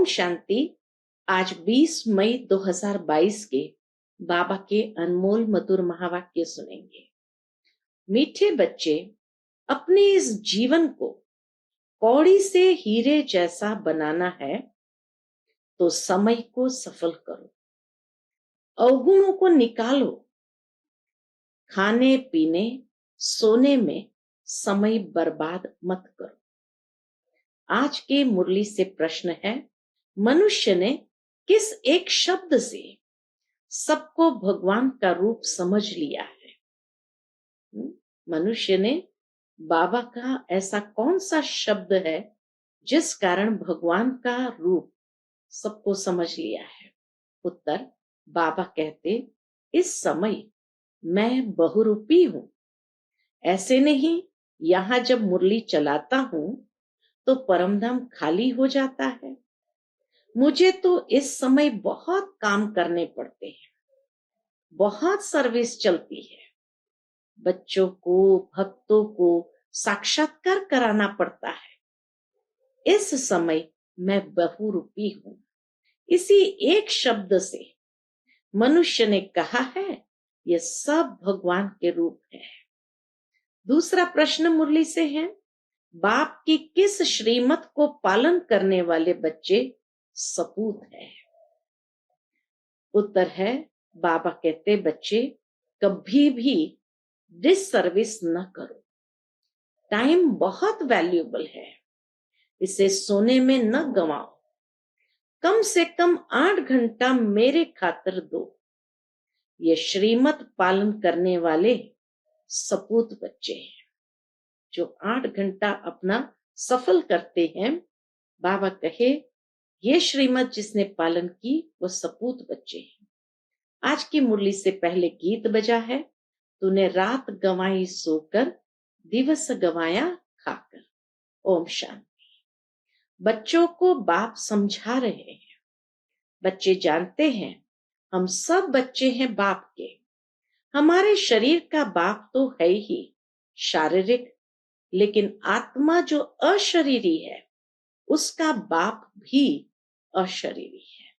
ओम शांति। आज 20 मई 2022 के बाबा के अनमोल मधुर महावाक्य सुनेंगे। मीठे बच्चे, अपने इस जीवन को कौड़ी से हीरे जैसा बनाना है तो समय को सफल करो, अवगुणों को निकालो। खाने पीने सोने में समय बर्बाद मत करो। आज के मुरली से प्रश्न है, मनुष्य ने किस एक शब्द से सबको भगवान का रूप समझ लिया है? मनुष्य ने बाबा का ऐसा कौन सा शब्द है जिस कारण भगवान का रूप सबको समझ लिया है? उत्तर, बाबा कहते, इस समय मैं बहुरूपी हूं। ऐसे नहीं, यहां जब मुरली चलाता हूं तो परमधाम खाली हो जाता है। मुझे तो इस समय बहुत काम करने पड़ते हैं, बहुत सर्विस चलती है। बच्चों को, भक्तों को साक्षात्कार कराना पड़ता है। इस समय मैं बहुरूपी हूं। इसी एक शब्द से मनुष्य ने कहा है, ये सब भगवान के रूप है। दूसरा प्रश्न मुरली से है, बाप की किस श्रीमत को पालन करने वाले बच्चे सपूत है? उत्तर है, बाबा कहते, बच्चे कभी भी डिससर्विस न करो। टाइम बहुत वैल्यूएबल है, इसे सोने में न गंवाओ। कम से कम 8 घंटा मेरे खातिर दो। ये श्रीमत पालन करने वाले सपूत बच्चे हैं जो 8 घंटा अपना सफल करते हैं। बाबा कहे, ये श्रीमत जिसने पालन की वो सपूत बच्चे हैं। आज की मुरली से पहले गीत बजा है, तूने रात गंवाई सोकर, दिवस गंवाया खाकर। ओम शांति। बच्चों को बाप समझा रहे हैं। बच्चे जानते हैं हम सब बच्चे हैं बाप के। हमारे शरीर का बाप तो है ही शारीरिक, लेकिन आत्मा जो अशरीरी है उसका बाप भी अशरीरी है।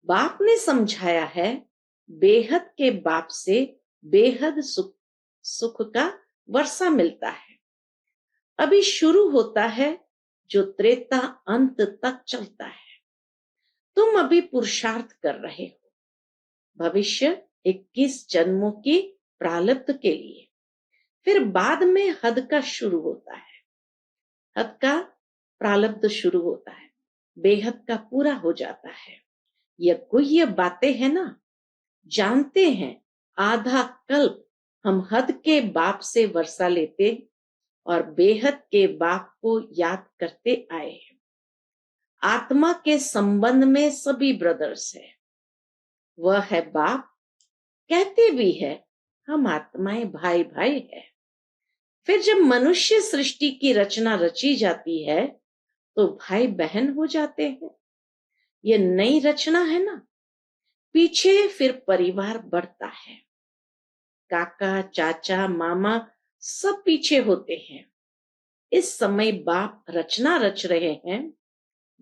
बाप ने समझाया है, बेहद के बाप से बेहद सुख का वर्षा मिलता है। अभी शुरू होता है जो त्रेता अंत तक चलता है। तुम अभी पुरुषार्थ कर रहे हो भविष्य 21 जन्मों की प्रारब्ध के लिए। फिर बाद में हद का शुरू होता है। हद का प्रारब्ध शुरू होता है, बेहद का पूरा हो जाता है। यह गुह्य बातें है ना, जानते हैं आधा कल्प हम हद के बाप से वर्षा लेते और बेहद के बाप को याद करते आए हैं। आत्मा के संबंध में सभी ब्रदर्स है। वह है बाप, कहते भी है हम आत्माएं भाई भाई है। फिर जब मनुष्य सृष्टि की रचना रची जाती है तो भाई बहन हो जाते हैं। ये नई रचना है ना, पीछे फिर परिवार बढ़ता है। काका, चाचा, मामा सब पीछे होते हैं। इस समय बाप रचना रच रहे हैं,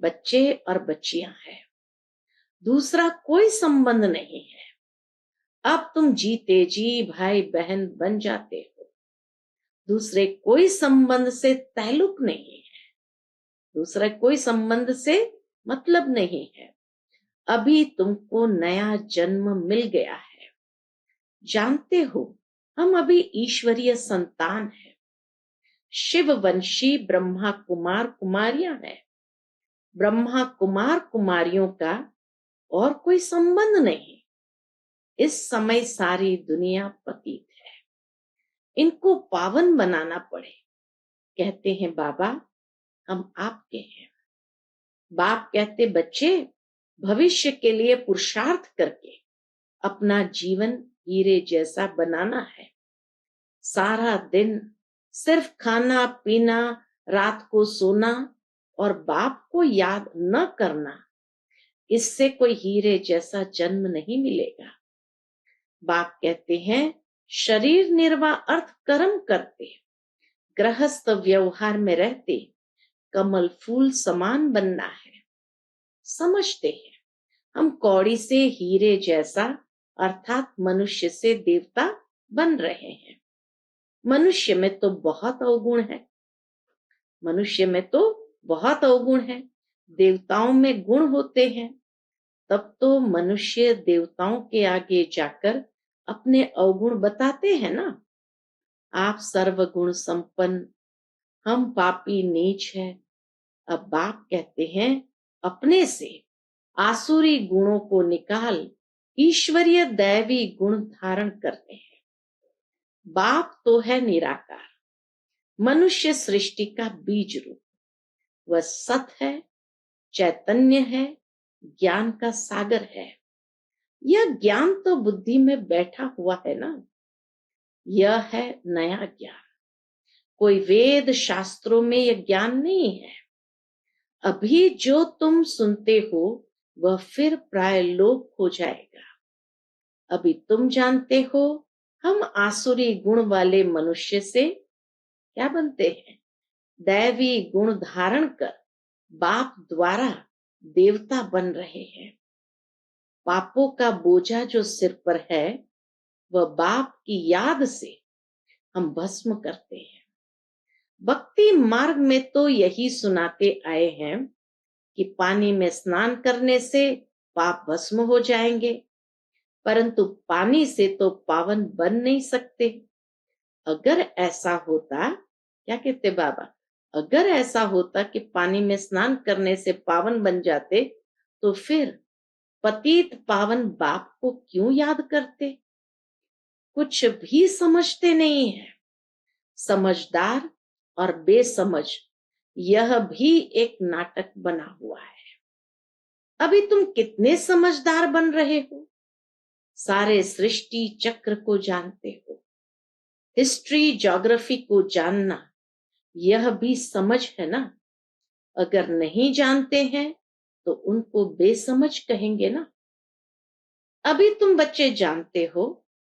बच्चे और बच्चियां हैं। दूसरा कोई संबंध नहीं है। अब तुम जीते जी भाई बहन बन जाते हो। दूसरे कोई संबंध से ताल्लुक नहीं है, दूसरा कोई संबंध से मतलब नहीं है। अभी तुमको नया जन्म मिल गया है। जानते हो हम अभी ईश्वरीय संतान है। शिव वंशी ब्रह्मा कुमार कुमारियां हैं। ब्रह्मा कुमार कुमारियों का और कोई संबंध नहीं। इस समय सारी दुनिया पतित है, इनको पावन बनाना पड़े। कहते हैं बाबा हम आपके हैं। बाप कहते, बच्चे भविष्य के लिए पुरुषार्थ करके अपना जीवन हीरे जैसा बनाना है। सारा दिन सिर्फ खाना पीना, रात को सोना और बाप को याद न करना, इससे कोई हीरे जैसा जन्म नहीं मिलेगा। बाप कहते हैं, शरीर निर्वाह अर्थ कर्म करते, गृहस्थ व्यवहार में रहते कमल फूल समान बनना है। समझते हैं हम कौड़ी से हीरे जैसा अर्थात मनुष्य से देवता बन रहे हैं। मनुष्य में तो बहुत अवगुण है, मनुष्य में तो बहुत अवगुण है, देवताओं में गुण होते हैं। तब तो मनुष्य देवताओं के आगे जाकर अपने अवगुण बताते हैं ना। आप सर्वगुण संपन्न, हम पापी नीच है। अब बाप कहते हैं अपने से आसुरी गुणों को निकाल ईश्वरीय दैवी गुण धारण करते हैं। बाप तो है निराकार, मनुष्य सृष्टि का बीज रूप। वह सत है, चैतन्य है, ज्ञान का सागर है। यह ज्ञान तो बुद्धि में बैठा हुआ है ना। यह है नया ज्ञान, कोई वेद शास्त्रों में यह ज्ञान नहीं है। अभी जो तुम सुनते हो वह फिर प्राय लोप हो जाएगा। अभी तुम जानते हो हम आसुरी गुण वाले मनुष्य से क्या बनते हैं, दैवी गुण धारण कर बाप द्वारा देवता बन रहे हैं। पापों का बोझा जो सिर पर है वह बाप की याद से हम भस्म करते हैं। भक्ति मार्ग में तो यही सुनाते आए हैं कि पानी में स्नान करने से पाप भस्म हो जाएंगे, परंतु पानी से तो पावन बन नहीं सकते। अगर ऐसा होता, क्या कहते बाबा, अगर ऐसा होता कि पानी में स्नान करने से पावन बन जाते तो फिर पतित पावन बाप को क्यों याद करते। कुछ भी समझते नहीं है। समझदार और बेसमझ, यह भी एक नाटक बना हुआ है। अभी तुम कितने समझदार बन रहे हो, सारे सृष्टि चक्र को जानते हो। हिस्ट्री ज्योग्राफी को जानना यह भी समझ है ना। अगर नहीं जानते हैं तो उनको बेसमझ कहेंगे ना। अभी तुम बच्चे जानते हो,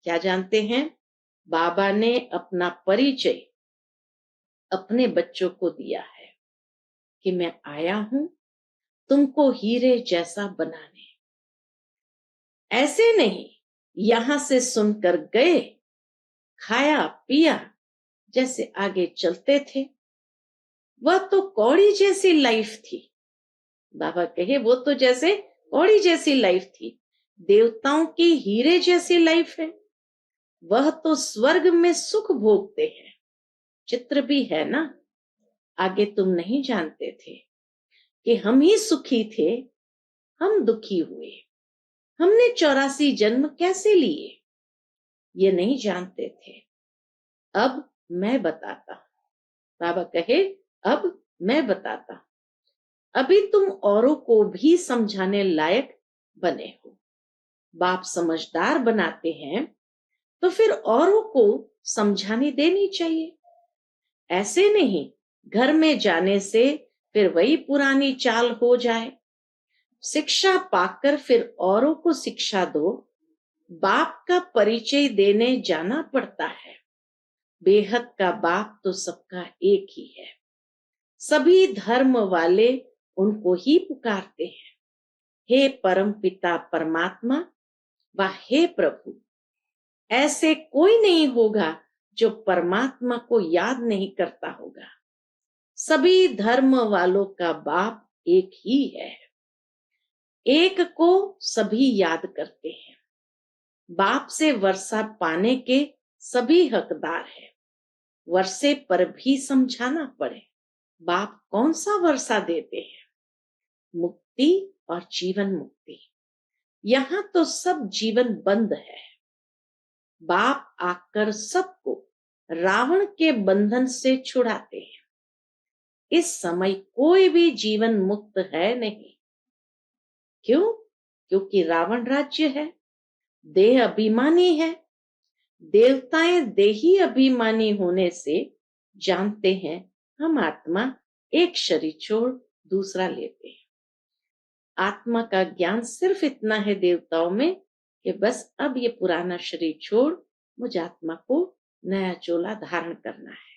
क्या जानते हैं, बाबा ने अपना परिचय अपने बच्चों को दिया है कि मैं आया हूं तुमको हीरे जैसा बनाने। ऐसे नहीं यहां से सुनकर गए, खाया पिया, जैसे आगे चलते थे। वह तो कौड़ी जैसी लाइफ थी। बाबा कहे वो तो जैसे कौड़ी जैसी लाइफ थी, देवताओं की हीरे जैसी लाइफ है। वह तो स्वर्ग में सुख भोगते हैं। चित्र भी है ना। आगे तुम नहीं जानते थे कि हम ही सुखी थे, हम दुखी हुए। हमने 84 जन्म कैसे लिए, ये नहीं जानते थे। अब मैं बताता हूं। बाबा कहे अब मैं बताता हूं। अभी तुम औरों को भी समझाने लायक बने हो। बाप समझदार बनाते हैं तो फिर औरों को समझानी देनी चाहिए। ऐसे नहीं घर में जाने से फिर वही पुरानी चाल हो जाए। शिक्षा पाकर फिर औरों को शिक्षा दो। बाप का परिचय देने जाना पड़ता है। बेहद का बाप तो सबका एक ही है। सभी धर्म वाले उनको ही पुकारते हैं, हे परम पिता परमात्मा व हे प्रभु। ऐसे कोई नहीं होगा जो परमात्मा को याद नहीं करता होगा। सभी धर्म वालों का बाप एक ही है। एक को सभी याद करते हैं। बाप से वर्षा पाने के सभी हकदार हैं। वर्षे पर भी समझाना पड़े, बाप कौन सा वर्षा देते हैं, मुक्ति और जीवन मुक्ति। यहाँ तो सब जीवन बंद है। बाप आकर सबको रावण के बंधन से छुड़ाते हैं। इस समय कोई भी जीवन मुक्त है नहीं। क्यों? क्योंकि रावण राज्य है, देह अभिमानी है। देवताएं देही अभिमानी होने से जानते हैं हम आत्मा एक शरीर छोड़ दूसरा लेते हैं। आत्मा का ज्ञान सिर्फ इतना है देवताओं में कि बस अब ये पुराना शरीर छोड़ मुझ आत्मा को नया चोला धारण करना है।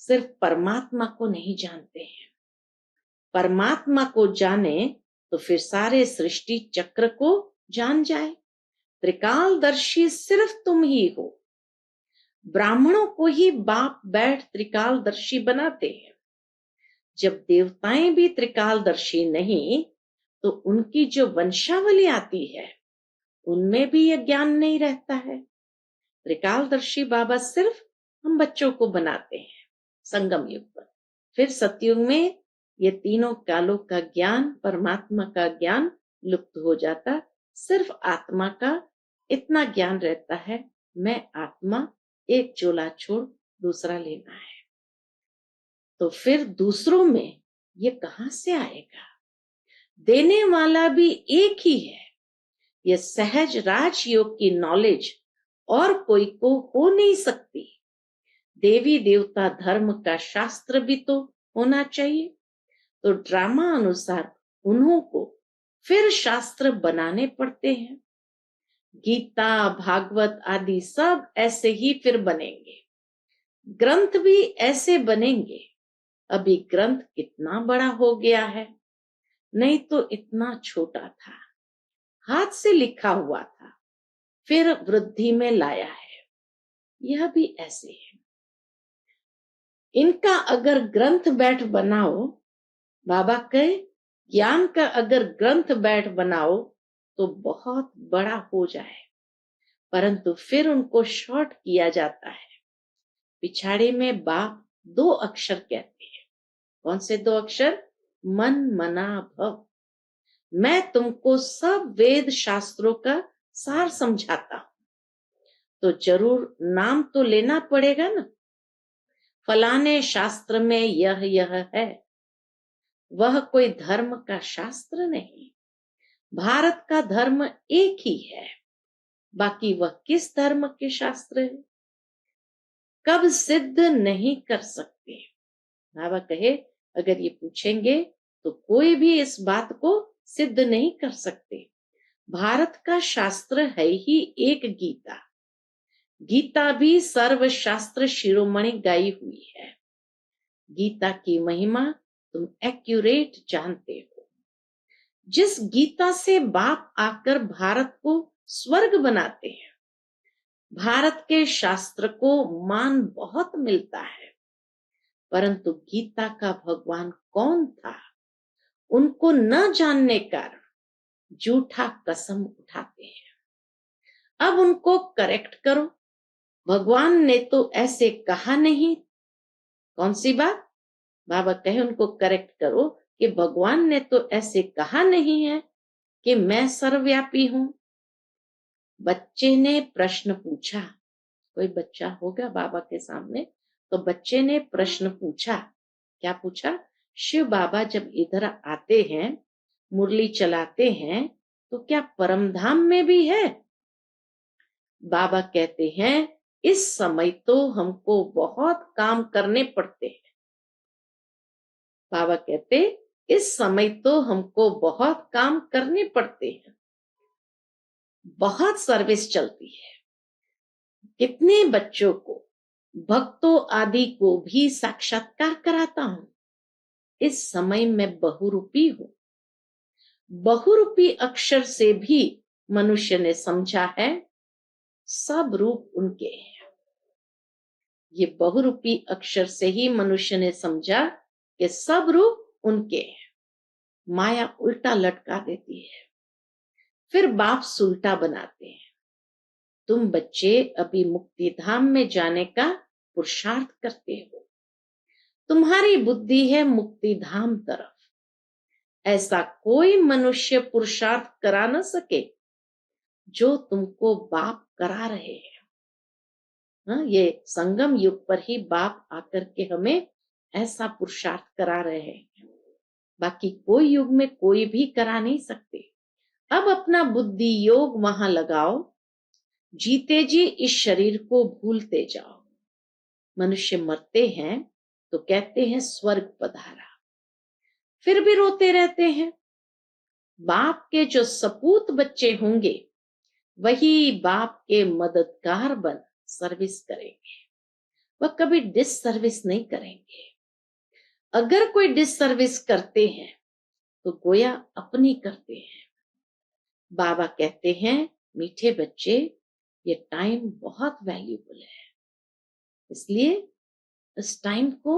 सिर्फ परमात्मा को नहीं जानते हैं। परमात्मा को जाने तो फिर सारे सृष्टि चक्र को जान जाए। त्रिकालदर्शी सिर्फ तुम ही हो। ब्राह्मणों को ही बाप बैठ त्रिकालदर्शी बनाते हैं। जब देवताएं भी त्रिकालदर्शी नहीं तो उनकी जो वंशावली आती है उनमें भी यह ज्ञान नहीं रहता है। त्रिकालदर्शी बाबा सिर्फ हम बच्चों को बनाते हैं संगम युग पर। फिर सतयुग में ये तीनों कालों का ज्ञान, परमात्मा का ज्ञान लुप्त हो जाता। सिर्फ आत्मा का इतना ज्ञान रहता है, मैं आत्मा, एक चोला छोड़ दूसरा लेना है। तो फिर दूसरों में ये कहां से आएगा? देने वाला भी एक ही है। ये सहज राजयोग की नॉलेज और कोई को हो नहीं सकती। देवी देवता धर्म का शास्त्र भी तो होना चाहिए। तो ड्रामा अनुसार उन्हों को फिर शास्त्र बनाने पड़ते हैं। गीता, भागवत आदि सब ऐसे ही फिर बनेंगे। ग्रंथ भी ऐसे बनेंगे। अभी ग्रंथ कितना बड़ा हो गया है, नहीं तो इतना छोटा था, हाथ से लिखा हुआ था, फिर वृद्धि में लाया है। यह भी ऐसे है। इनका अगर ग्रंथ बैठ बनाओ, बाबा कहे ज्ञान का अगर ग्रंथ बैठ बनाओ तो बहुत बड़ा हो जाए, परंतु फिर उनको शॉर्ट किया जाता है। पिछाड़े में बाप 2 अक्षर कहते हैं। कौन से 2 अक्षर? मन मना भव। मैं तुमको सब वेद शास्त्रों का सार समझाता हूं, तो जरूर नाम तो लेना पड़ेगा ना। फलाने शास्त्र में यह है। वह कोई धर्म का शास्त्र नहीं। भारत का धर्म एक ही है, बाकी वह किस धर्म के शास्त्र है, कब सिद्ध नहीं कर सकते। बाबा कहे अगर ये पूछेंगे तो कोई भी इस बात को सिद्ध नहीं कर सकते। भारत का शास्त्र है ही एक गीता। गीता भी सर्वशास्त्र शिरोमणि गाई हुई है। गीता की महिमा तुम एक्यूरेट जानते हो। जिस गीता से बाप आकर भारत को स्वर्ग बनाते हैं, भारत के शास्त्र को मान बहुत मिलता है, परंतु गीता का भगवान कौन था उनको न जानने कारण झूठा कसम उठाते हैं। अब उनको करेक्ट करो। भगवान ने तो ऐसे कहा नहीं। कौन सी बात? बाबा कहे उनको करेक्ट करो कि भगवान ने तो ऐसे कहा नहीं है कि मैं सर्वव्यापी हूं। बच्चे ने प्रश्न पूछा। कोई बच्चा होगा बाबा के सामने, तो बच्चे ने प्रश्न पूछा। क्या पूछा? शिव बाबा जब इधर आते हैं, मुरली चलाते हैं, तो क्या परमधाम में भी है? बाबा कहते हैं इस समय तो हमको बहुत काम करने पड़ते हैं। बाबा कहते इस समय तो हमको बहुत काम करने पड़ते हैं, बहुत सर्विस चलती है। कितने बच्चों को, भक्तों आदि को भी साक्षात्कार कराता हूं। इस समय मैं बहुरूपी हूं। बहुरूपी अक्षर से भी मनुष्य ने समझा है सब रूप उनके हैं। ये बहुरूपी अक्षर से ही मनुष्य ने समझा कि सब रूप उनके हैं। माया उल्टा लटका देती है, फिर बाप सुलटा बनाते हैं। तुम बच्चे अभी मुक्ति धाम में जाने का पुरुषार्थ करते हो। तुम्हारी बुद्धि है मुक्ति धाम तरफ। ऐसा कोई मनुष्य पुरुषार्थ करा न सके जो तुमको बाप करा रहे हैं। हाँ, ये संगम युग पर ही बाप आकर के हमें ऐसा पुरुषार्थ करा रहे हैं। बाकी कोई युग में कोई भी करा नहीं सकते। अब अपना बुद्धि योग वहां लगाओ। जीते जी इस शरीर को भूलते जाओ। मनुष्य मरते हैं तो कहते हैं स्वर्ग पधारा, फिर भी रोते रहते हैं। बाप के जो सपूत बच्चे होंगे वही बाप के मददगार बन सर्विस करेंगे। वह कभी डिस सर्विस नहीं करेंगे। अगर कोई डिससर्विस करते हैं तो गोया अपनी करते हैं। बाबा कहते हैं, मीठे बच्चे, ये टाइम बहुत वैल्यूबल है, इसलिए इस टाइम को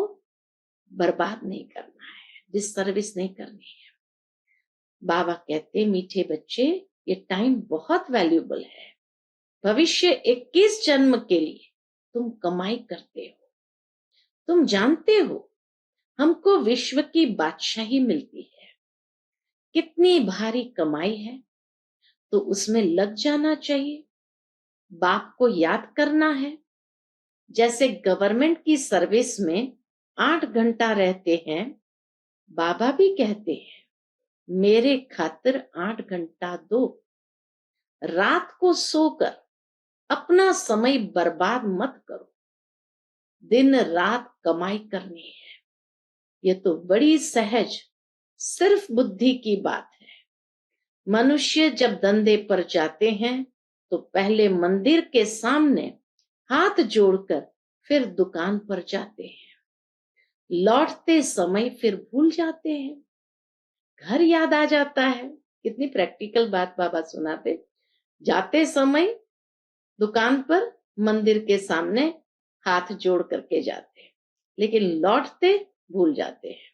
बर्बाद नहीं करना है, डिससर्विस नहीं करनी है। बाबा कहते, मीठे बच्चे, ये टाइम बहुत वैल्यूबल है। भविष्य 21 जन्म के लिए तुम कमाई करते हो। तुम जानते हो हमको विश्व की बादशाही मिलती है। कितनी भारी कमाई है, तो उसमें लग जाना चाहिए। बाप को याद करना है। जैसे गवर्नमेंट की सर्विस में 8 घंटा रहते हैं, बाबा भी कहते हैं, मेरे खातिर 8 घंटा दो। रात को सोकर अपना समय बर्बाद मत करो। दिन रात कमाई करनी है। ये तो बड़ी सहज, सिर्फ बुद्धि की बात है। मनुष्य जब धंधे पर जाते हैं तो पहले मंदिर के सामने हाथ जोड़कर फिर दुकान पर जाते हैं। लौटते समय फिर भूल जाते हैं, घर याद आ जाता है। कितनी प्रैक्टिकल बात बाबा सुनाते। जाते समय दुकान पर, मंदिर के सामने हाथ जोड़ करके जाते हैं, लेकिन लौटते भूल जाते हैं।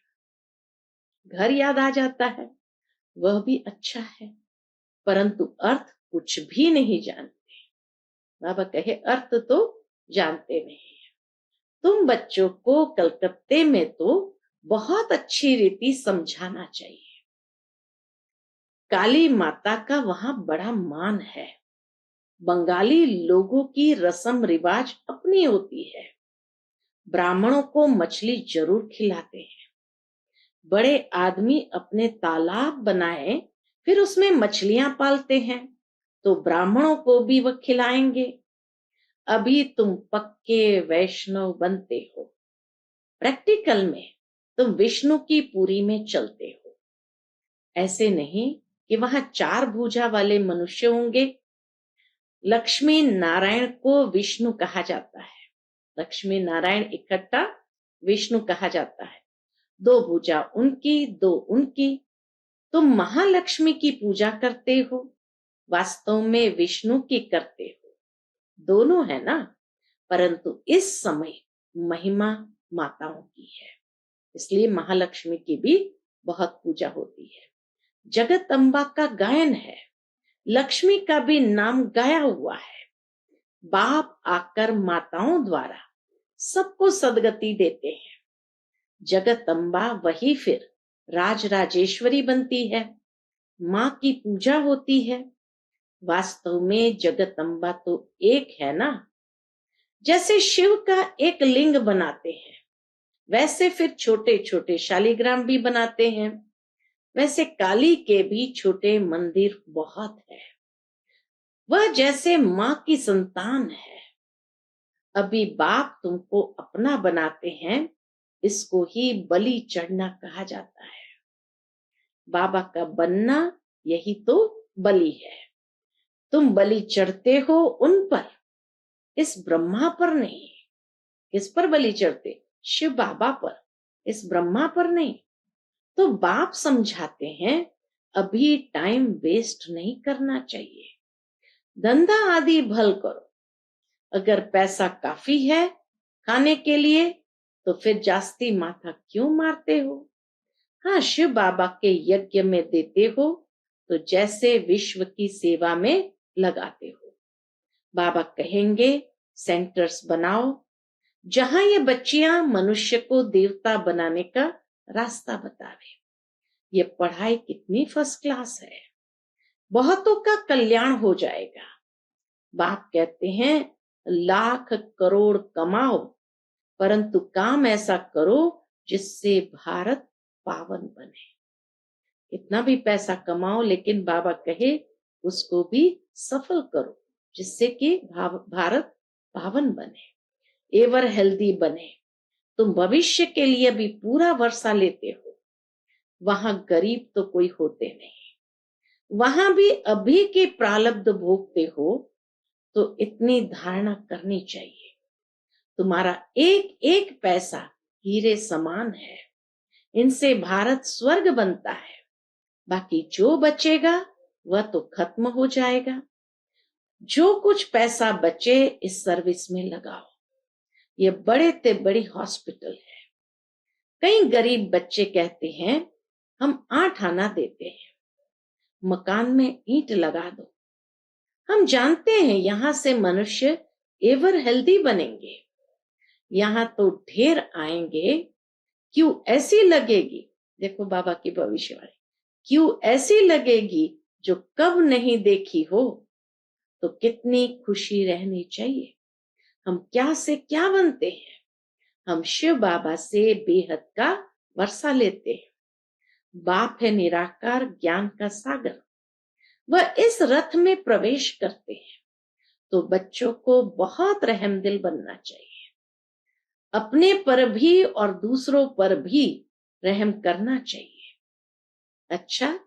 घर याद आ जाता है, वह भी अच्छा है, परंतु अर्थ कुछ भी नहीं जानते। बाबा कहे, अर्थ तो जानते नहीं है। तुम बच्चों को कलकत्ते में तो बहुत अच्छी रीति समझाना चाहिए। काली माता का वहां बड़ा मान है। बंगाली लोगों की रस्म रिवाज अपनी होती है। ब्राह्मणों को मछली जरूर खिलाते हैं। बड़े आदमी अपने तालाब बनाए, फिर उसमें मछलियां पालते हैं, तो ब्राह्मणों को भी वह खिलाएंगे। अभी तुम पक्के वैष्णव बनते हो। प्रैक्टिकल में तुम विष्णु की पुरी में चलते हो। ऐसे नहीं कि वहां 4 भुजा वाले मनुष्य होंगे। लक्ष्मी नारायण को विष्णु कहा जाता है। लक्ष्मी नारायण इकट्ठा विष्णु कहा जाता है। 2 भुजा उनकी, 2 उनकी। तुम महालक्ष्मी की पूजा करते हो, वास्तव में विष्णु की करते हो। दोनों है ना, परंतु इस समय महिमा माताओं की है, इसलिए महालक्ष्मी की भी बहुत पूजा होती है। जगत अम्बा का गायन है, लक्ष्मी का भी नाम गाया हुआ है। बाप आकर माताओं द्वारा सबको सदगति देते हैं। जगत अम्बा वही फिर राज राजेश्वरी बनती है। माँ की पूजा होती है। वास्तव में जगत अम्बा तो एक है ना। जैसे शिव का एक लिंग बनाते हैं, वैसे फिर छोटे छोटे शालिग्राम भी बनाते हैं। वैसे काली के भी छोटे मंदिर बहुत है। वह जैसे माँ की संतान है। अभी बाप तुमको अपना बनाते हैं, इसको ही बलि चढ़ना कहा जाता है। बाबा का बनना यही तो बलि है। तुम बलि चढ़ते हो उन पर, इस ब्रह्मा पर नहीं। किस पर बलि चढ़ते? शिव बाबा पर, इस ब्रह्मा पर नहीं। तो बाप समझाते हैं, अभी टाइम वेस्ट नहीं करना चाहिए। धंधा आदि भल करो। अगर पैसा काफी है खाने के लिए, तो फिर जास्ती माथा क्यों मारते हो? हाँ, शिव बाबा के यज्ञ में देते हो, तो जैसे विश्व की सेवा में लगाते हो। बाबा कहेंगे, सेंटर्स बनाओ, जहां ये बच्चियां मनुष्य को देवता बनाने का रास्ता बतावे। ये पढ़ाई कितनी फर्स्ट क्लास है, बहुतों का कल्याण हो जाएगा। बाप कहते हैं, लाख करोड़ कमाओ, परंतु काम ऐसा करो जिससे भारत पावन बने। इतना भी पैसा कमाओ, लेकिन बाबा कहे उसको भी सफल करो, जिससे कि भारत पावन बने, एवर हेल्दी बने। तुम भविष्य के लिए भी पूरा वर्षा लेते हो। वहां गरीब तो कोई होते नहीं, वहां भी अभी के प्रारब्ध भोगते हो, तो इतनी धारणा करनी चाहिए। तुम्हारा एक एक पैसा हीरे समान है। इनसे भारत स्वर्ग बनता है। बाकी जो बचेगा वह तो खत्म हो जाएगा। जो कुछ पैसा बचे इस सर्विस में लगाओ। ये बड़े ते बड़ी हॉस्पिटल है। कई गरीब बच्चे कहते हैं हम 8 आना देते हैं, मकान में ईंट लगा दो। हम जानते हैं यहां से मनुष्य एवर हेल्दी बनेंगे। यहां तो ढेर आएंगे। क्यों ऐसी लगेगी, देखो बाबा की भविष्यवाणी, क्यों ऐसी लगेगी जो कब नहीं देखी हो। तो कितनी खुशी रहनी चाहिए। हम क्या से क्या बनते हैं। हम शिव बाबा से बेहद का वर्षा लेते हैं। बाप है निराकार ज्ञान का सागर, वह इस रथ में प्रवेश करते हैं। तो बच्चों को बहुत रहमदिल बनना चाहिए। अपने पर भी और दूसरों पर भी रहम करना चाहिए। अच्छा,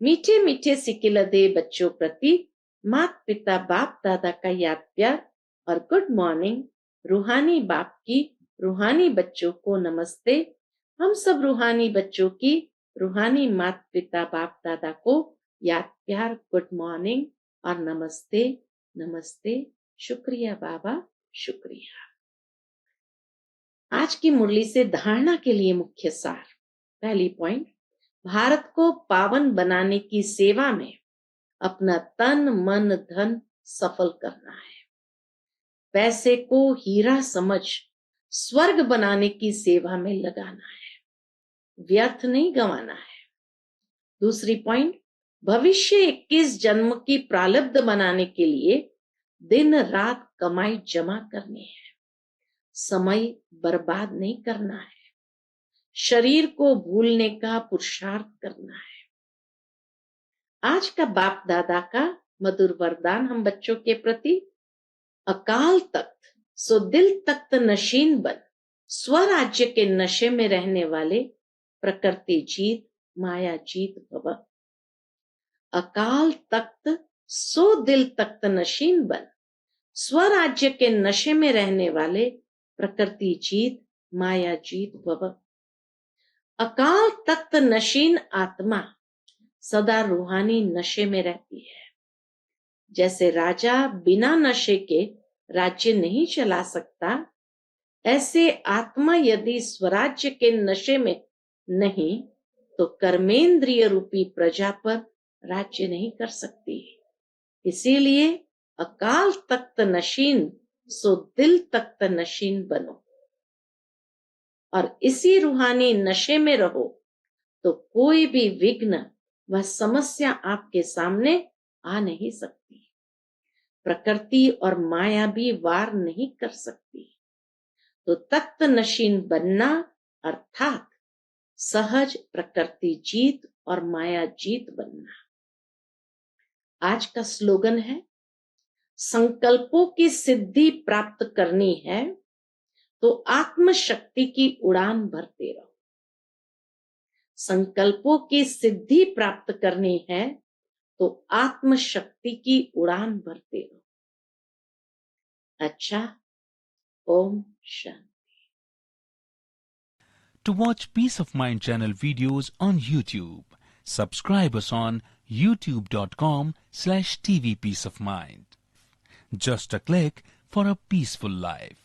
मीठे मीठे सिकिलदे बच्चों प्रति माता पिता बाप दादा का याद प्यार और गुड मॉर्निंग। रूहानी बाप की रूहानी बच्चों को नमस्ते। हम सब रूहानी बच्चों की रूहानी माता पिता बाप दादा को याद प्यार, गुड मॉर्निंग और नमस्ते नमस्ते। शुक्रिया बाबा, शुक्रिया। आज की मुरली से धारणा के लिए मुख्य सार। पहली पॉइंट, भारत को पावन बनाने की सेवा में अपना तन मन धन सफल करना है। पैसे को हीरा समझ स्वर्ग बनाने की सेवा में लगाना है, व्यर्थ नहीं गंवाना है। दूसरी पॉइंट, भविष्य 21 जन्म की प्रारब्ध बनाने के लिए दिन रात कमाई जमा करनी है। समय बर्बाद नहीं करना है। शरीर को भूलने का पुरुषार्थ करना है। आज का बाप दादा का मधुर वरदान हम बच्चों के प्रति, अकाल तख्त सो दिल तख्त नशीन बन, स्वराज्य के नशे में रहने वाले प्रकृति जीत माया जीत भव। अकाल तख्त सो दिल तख्त नशीन बन, स्वराज्य के नशे में रहने वाले प्रकृति जीत माया जीत भव। अकाल तख्त नशीन आत्मा सदा रूहानी नशे में रहती है। जैसे राजा बिना नशे के राज्य नहीं चला सकता, ऐसे आत्मा यदि स्वराज्य के नशे में नहीं तो कर्मेंद्रिय रूपी प्रजा पर राज्य नहीं कर सकती। इसीलिए अकाल तख्त नशीन सो दिल तख्त नशीन बनो और इसी रूहानी नशे में रहो तो कोई भी विघ्न व समस्या आपके सामने आ नहीं सकती। प्रकृति और माया भी वार नहीं कर सकती। तो तख्त नशीन बनना अर्थात सहज प्रकृति जीत और माया जीत बनना। आज का स्लोगन है, संकल्पों की सिद्धि प्राप्त करनी है तो आत्मशक्ति की उड़ान भरते रहो। संकल्पों की सिद्धि प्राप्त करनी है तो आत्मशक्ति की उड़ान भरते रहो। अच्छा, Om Shanti. To watch Peace of Mind channel videos on YouTube, subscribe us on youtube.com/tvpeaceofmind. Just a click for a peaceful life.